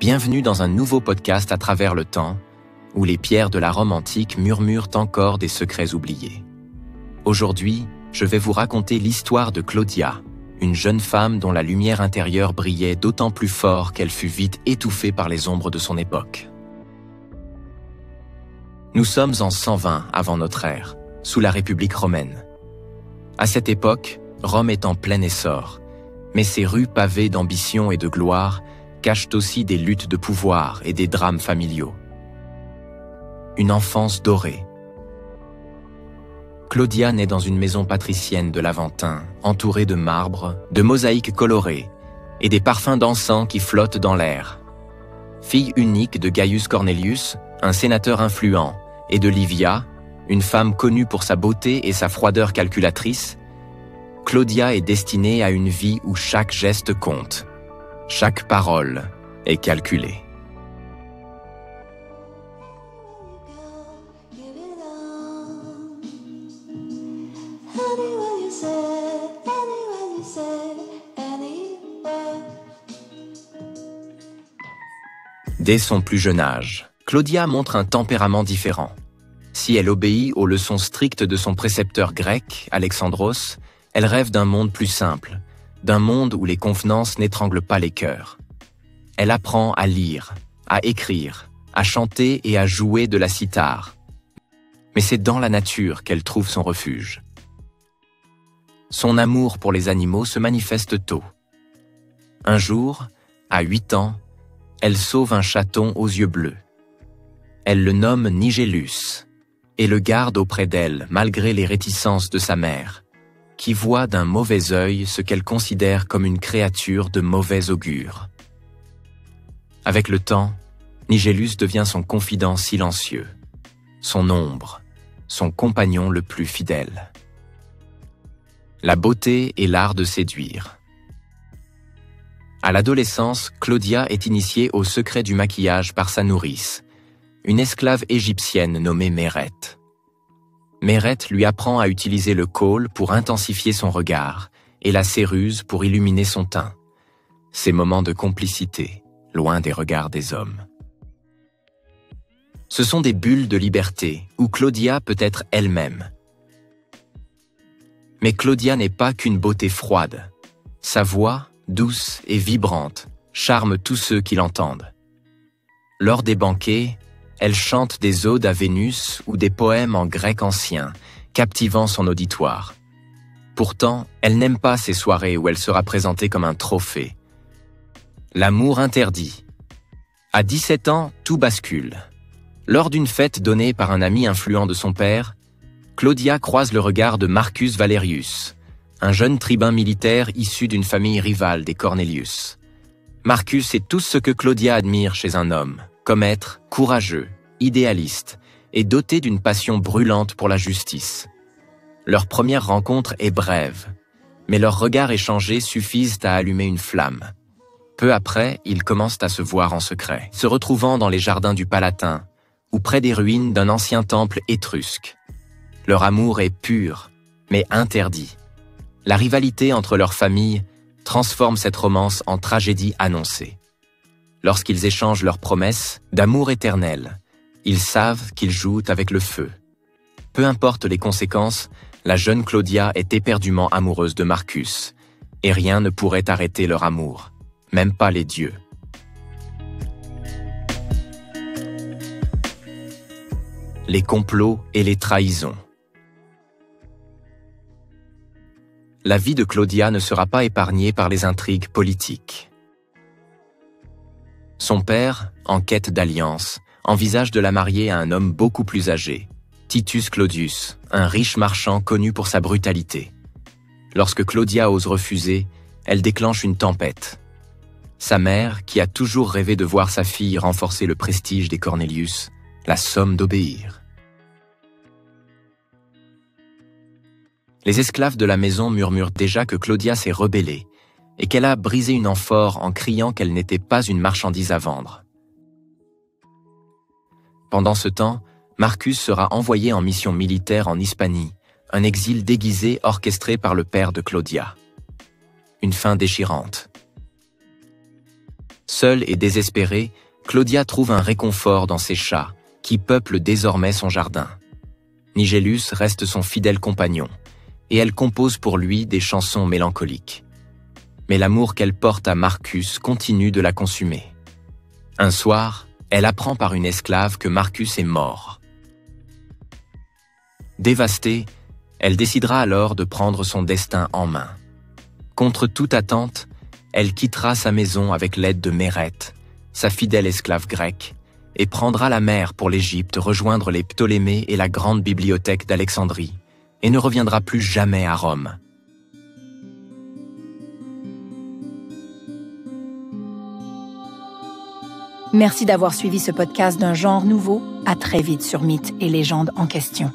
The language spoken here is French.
Bienvenue dans un nouveau podcast à travers le temps, où les pierres de la Rome antique murmurent encore des secrets oubliés. Aujourd'hui, je vais vous raconter l'histoire de Claudia, une jeune femme dont la lumière intérieure brillait d'autant plus fort qu'elle fut vite étouffée par les ombres de son époque. Nous sommes en 120 avant notre ère, sous la République romaine. À cette époque, Rome est en plein essor, mais ses rues pavées d'ambition et de gloire cachent aussi des luttes de pouvoir et des drames familiaux. Une enfance dorée. Claudia naît dans une maison patricienne de l'Aventin, entourée de marbre, de mosaïques colorées et des parfums d'encens qui flottent dans l'air. Fille unique de Gaius Cornelius, un sénateur influent, et de Livia, une femme connue pour sa beauté et sa froideur calculatrice, Claudia est destinée à une vie où chaque geste compte, chaque parole est calculée. Dès son plus jeune âge, Claudia montre un tempérament différent. Si elle obéit aux leçons strictes de son précepteur grec, Alexandros, elle rêve d'un monde plus simple, d'un monde où les convenances n'étranglent pas les cœurs. Elle apprend à lire, à écrire, à chanter et à jouer de la cithare. Mais c'est dans la nature qu'elle trouve son refuge. Son amour pour les animaux se manifeste tôt. Un jour, à 8 ans, elle sauve un chaton aux yeux bleus. Elle le nomme Nigellus et le garde auprès d'elle malgré les réticences de sa mère, qui voit d'un mauvais œil ce qu'elle considère comme une créature de mauvais augure. Avec le temps, Nigellus devient son confident silencieux, son ombre, son compagnon le plus fidèle. La beauté est l'art de séduire. À l'adolescence, Claudia est initiée au secret du maquillage par sa nourrice, une esclave égyptienne nommée Mérette. Mérette lui apprend à utiliser le kohl pour intensifier son regard et la céruse pour illuminer son teint. Ces moments de complicité, loin des regards des hommes. Ce sont des bulles de liberté où Claudia peut être elle-même. Mais Claudia n'est pas qu'une beauté froide. Sa voix, douce et vibrante, charme tous ceux qui l'entendent. Lors des banquets, elle chante des odes à Vénus ou des poèmes en grec ancien, captivant son auditoire. Pourtant, elle n'aime pas ces soirées où elle sera présentée comme un trophée. L'amour interdit. À 17 ans, tout bascule. Lors d'une fête donnée par un ami influent de son père, Claudia croise le regard de Marcus Valerius, un jeune tribun militaire issu d'une famille rivale des Cornelius. Marcus est tout ce que Claudia admire chez un homme, comme être courageux, idéaliste et doté d'une passion brûlante pour la justice. Leur première rencontre est brève, mais leurs regards échangés suffisent à allumer une flamme. Peu après, ils commencent à se voir en secret, se retrouvant dans les jardins du Palatin ou près des ruines d'un ancien temple étrusque. Leur amour est pur, mais interdit. La rivalité entre leurs familles transforme cette romance en tragédie annoncée. Lorsqu'ils échangent leurs promesses d'amour éternel, ils savent qu'ils jouent avec le feu. Peu importe les conséquences, la jeune Claudia est éperdument amoureuse de Marcus, et rien ne pourrait arrêter leur amour, même pas les dieux. Les complots et les trahisons. La vie de Claudia ne sera pas épargnée par les intrigues politiques. Son père, en quête d'alliance, envisage de la marier à un homme beaucoup plus âgé, Titus Claudius, un riche marchand connu pour sa brutalité. Lorsque Claudia ose refuser, elle déclenche une tempête. Sa mère, qui a toujours rêvé de voir sa fille renforcer le prestige des Cornelius, la somme d'obéir. Les esclaves de la maison murmurent déjà que Claudia s'est rebellée et qu'elle a brisé une amphore en criant qu'elle n'était pas une marchandise à vendre. Pendant ce temps, Marcus sera envoyé en mission militaire en Hispanie, un exil déguisé orchestré par le père de Claudia. Une fin déchirante. Seule et désespérée, Claudia trouve un réconfort dans ses chats, qui peuplent désormais son jardin. Nigellus reste son fidèle compagnon, et elle compose pour lui des chansons mélancoliques. Mais l'amour qu'elle porte à Marcus continue de la consumer. Un soir, elle apprend par une esclave que Marcus est mort. Dévastée, elle décidera alors de prendre son destin en main. Contre toute attente, elle quittera sa maison avec l'aide de Mérète, sa fidèle esclave grecque, et prendra la mer pour l'Égypte rejoindre les Ptolémées et la grande bibliothèque d'Alexandrie, et ne reviendra plus jamais à Rome. Merci d'avoir suivi ce podcast d'un genre nouveau. À très vite sur Mythes et légendes en question.